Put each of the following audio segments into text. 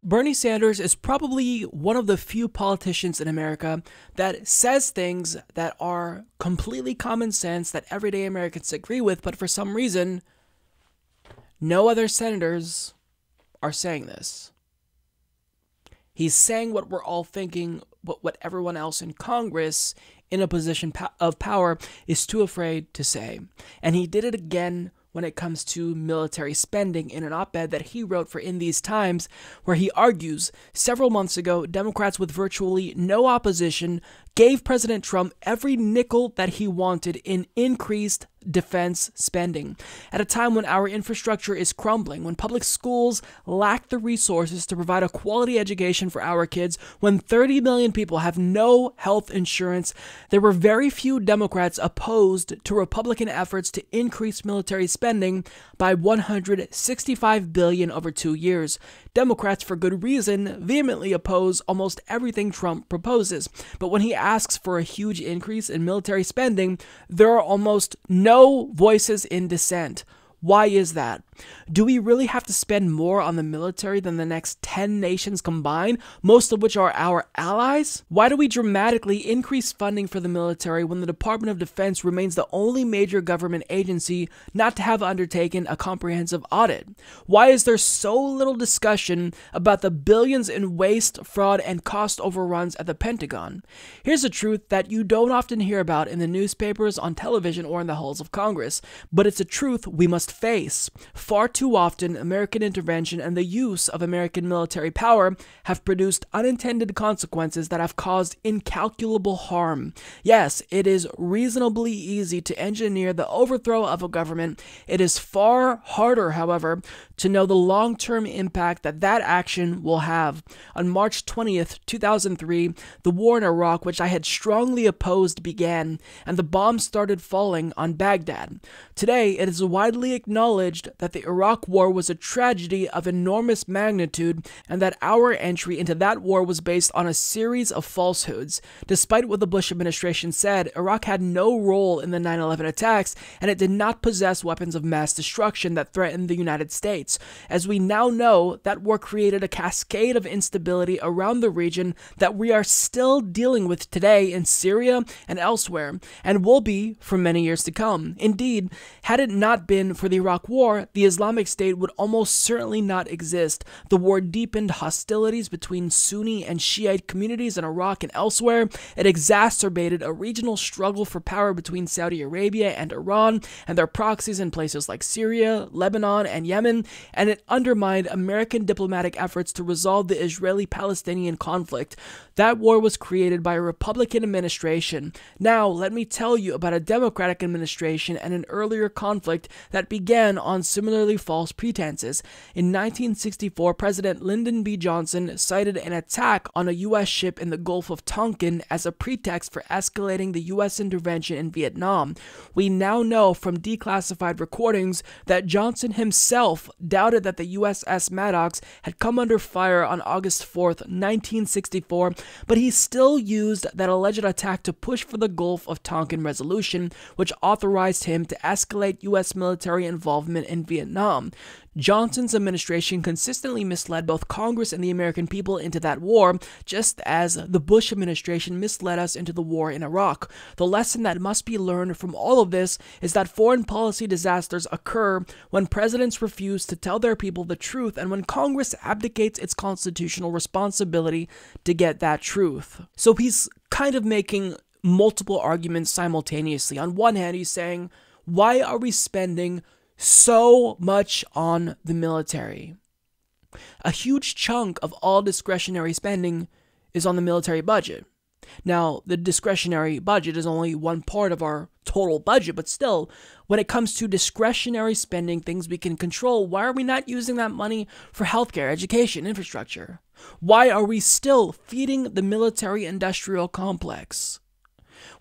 Bernie Sanders is probably one of the few politicians in America that says things that are completely common sense that everyday Americans agree with, but for some reason, no other senators are saying this. He's saying what we're all thinking, but what everyone else in Congress in a position of power is too afraid to say. And he did it again when it comes to military spending in an op-ed that he wrote for In These Times, where he argues several months ago, Democrats with virtually no opposition gave President Trump every nickel that he wanted in increased defense spending. At a time when our infrastructure is crumbling, when public schools lack the resources to provide a quality education for our kids, when 30 million people have no health insurance, there were very few Democrats opposed to Republican efforts to increase military spending by $165 billion over 2 years. Democrats, for good reason, vehemently oppose almost everything Trump proposes. But when he asks for a huge increase in military spending, there are almost no voices in dissent. Why is that? Do we really have to spend more on the military than the next 10 nations combined, most of which are our allies? Why do we dramatically increase funding for the military when the Department of Defense remains the only major government agency not to have undertaken a comprehensive audit? Why is there so little discussion about the billions in waste, fraud, and cost overruns at the Pentagon? Here's a truth that you don't often hear about in the newspapers, on television, or in the halls of Congress, but it's a truth we must face. Far too often, American intervention and the use of American military power have produced unintended consequences that have caused incalculable harm. Yes, it is reasonably easy to engineer the overthrow of a government. It is far harder, however, to know the long-term impact that that action will have. On March 20th, 2003, the war in Iraq, which I had strongly opposed, began, and the bombs started falling on Baghdad. Today, it is widely acknowledged that the Iraq War was a tragedy of enormous magnitude and that our entry into that war was based on a series of falsehoods. Despite what the Bush administration said, Iraq had no role in the 9/11 attacks, and it did not possess weapons of mass destruction that threatened the United States. As we now know, that war created a cascade of instability around the region that we are still dealing with today in Syria and elsewhere, and will be for many years to come. Indeed, had it not been for the Iraq War, the Islamic State would almost certainly not exist. The war deepened hostilities between Sunni and Shiite communities in Iraq and elsewhere. It exacerbated a regional struggle for power between Saudi Arabia and Iran and their proxies in places like Syria, Lebanon, and Yemen, and it undermined American diplomatic efforts to resolve the Israeli-Palestinian conflict. That war was created by a Republican administration. Now, let me tell you about a Democratic administration and an earlier conflict that began on similarly false pretenses. In 1964, President Lyndon B. Johnson cited an attack on a U.S. ship in the Gulf of Tonkin as a pretext for escalating the U.S. intervention in Vietnam. We now know from declassified recordings that Johnson himself doubted that the USS Maddox had come under fire on August 4th, 1964, but he still used that alleged attack to push for the Gulf of Tonkin resolution, which authorized him to escalate U.S. military involvement in Vietnam. Johnson's administration consistently misled both Congress and the American people into that war, just as the Bush administration misled us into the war in Iraq. The lesson that must be learned from all of this is that foreign policy disasters occur when presidents refuse to tell their people the truth and when Congress abdicates its constitutional responsibility to get that truth. So he's kind of making multiple arguments simultaneously. On one hand, he's saying, why are we spending so much on the military? A huge chunk of all discretionary spending is on the military budget. Now, the discretionary budget is only one part of our total budget, but still, when it comes to discretionary spending, things we can control, why are we not using that money for healthcare, education, infrastructure? Why are we still feeding the military-industrial complex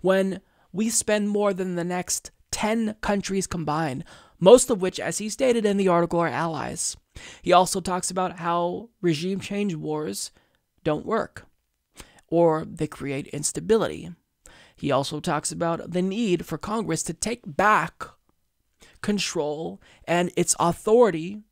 when we spend more than the next 10 countries combined, most of which, as he stated in the article, are allies? He also talks about how regime change wars don't work, or they create instability. He also talks about the need for Congress to take back control and its authority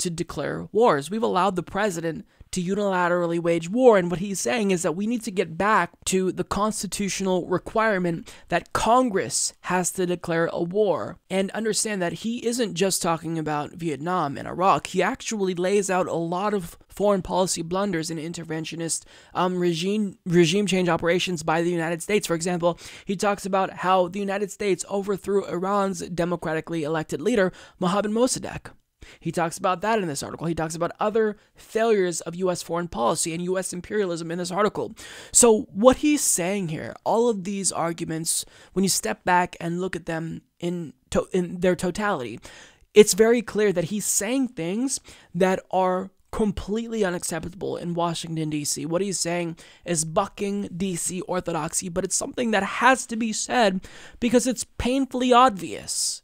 to declare wars. We've allowed the president to unilaterally wage war, and what he's saying is that we need to get back to the constitutional requirement that Congress has to declare a war, and understand that he isn't just talking about Vietnam and Iraq. He actually lays out a lot of foreign policy blunders and interventionist regime change operations by the United States. For example, he talks about how the United States overthrew Iran's democratically elected leader, Mohammad Mossadegh. He talks about that in this article. He talks about other failures of U.S. foreign policy and U.S. imperialism in this article. So what he's saying here, all of these arguments, when you step back and look at them in their totality, it's very clear that he's saying things that are completely unacceptable in Washington, D.C. What he's saying is bucking D.C. orthodoxy, but it's something that has to be said because it's painfully obvious.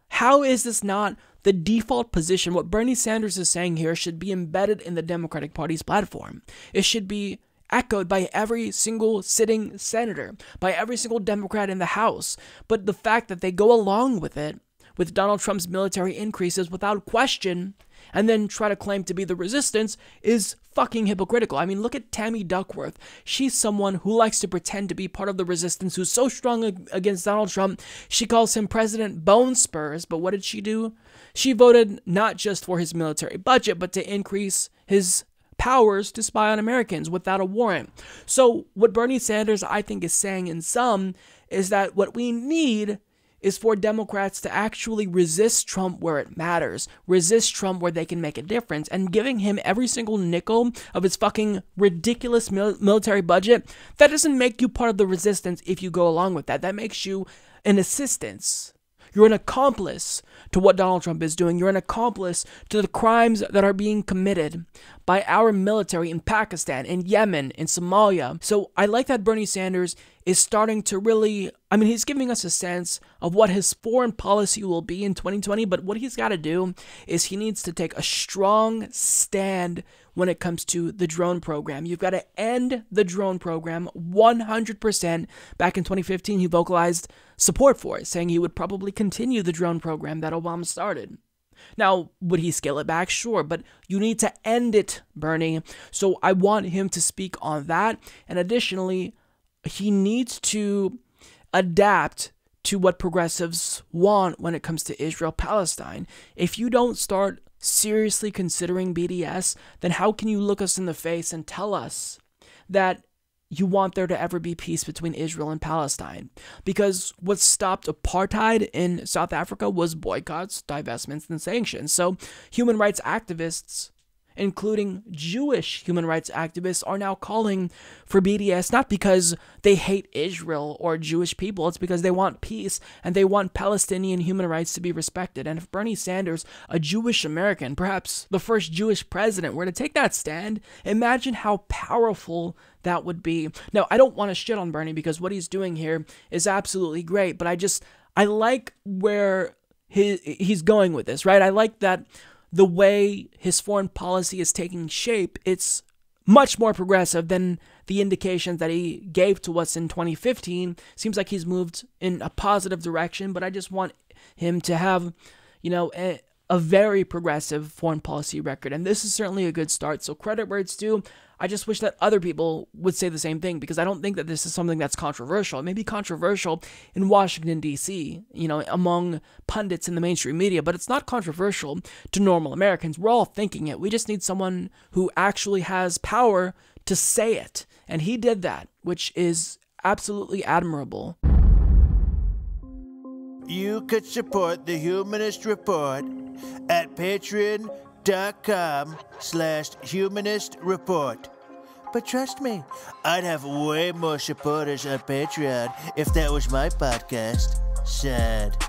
How is this not the default position? What Bernie Sanders is saying here should be embedded in the Democratic Party's platform. It should be echoed by every single sitting senator, by every single Democrat in the House. But the fact that they go along with it, with Donald Trump's military increases without question, and then try to claim to be the resistance, is fucking hypocritical. I mean, look at Tammy Duckworth. She's someone who likes to pretend to be part of the resistance, who's so strong against Donald Trump, she calls him President Bone Spurs. But what did she do? She voted not just for his military budget, but to increase his powers to spy on Americans without a warrant. So what Bernie Sanders, I think, is saying in sum is that what we need is for Democrats to actually resist Trump where it matters, resist Trump where they can make a difference, and giving him every single nickel of his fucking ridiculous military budget, that doesn't make you part of the resistance if you go along with that. That makes you an assistance. You're an accomplice to what Donald Trump is doing. You're an accomplice to the crimes that are being committed by our military in Pakistan, in Yemen, in Somalia. So I like that Bernie Sanders is starting to really, he's giving us a sense of what his foreign policy will be in 2020, but what he's got to do is he needs to take a strong stand when it comes to the drone program. You've got to end the drone program 100%. Back in 2015, he vocalized support for it, saying he would probably continue the drone program that Obama started. Now, would he scale it back? Sure, but you need to end it, Bernie. So I want him to speak on that. And additionally, he needs to adapt to what progressives want when it comes to Israel-Palestine. If you don't start seriously considering BDS, then how can you look us in the face and tell us that you want there to ever be peace between Israel and Palestine? Because what stopped apartheid in South Africa was boycotts, divestments, and sanctions. So human rights activists, including Jewish human rights activists, are now calling for BDS, not because they hate Israel or Jewish people, it's because they want peace and they want Palestinian human rights to be respected. And if Bernie Sanders, a Jewish American, perhaps the first Jewish president, were to take that stand, imagine how powerful that would be. Now, I don't want to shit on Bernie because what he's doing here is absolutely great, but I like where he's going with this, right? I like that the way his foreign policy is taking shape, it's much more progressive than the indications that he gave to us in 2015. Seems like he's moved in a positive direction, but I just want him to have, a very progressive foreign policy record. And this is certainly a good start. So credit where it's due. I just wish that other people would say the same thing, because I don't think that this is something that's controversial. It may be controversial in Washington, D.C., among pundits in the mainstream media, but it's not controversial to normal Americans. We're all thinking it. We just need someone who actually has power to say it. And he did that, which is absolutely admirable. You could support the Humanist Report at patreon.com/Humanist Report. But trust me, I'd have way more supporters on Patreon if that was my podcast. Sad.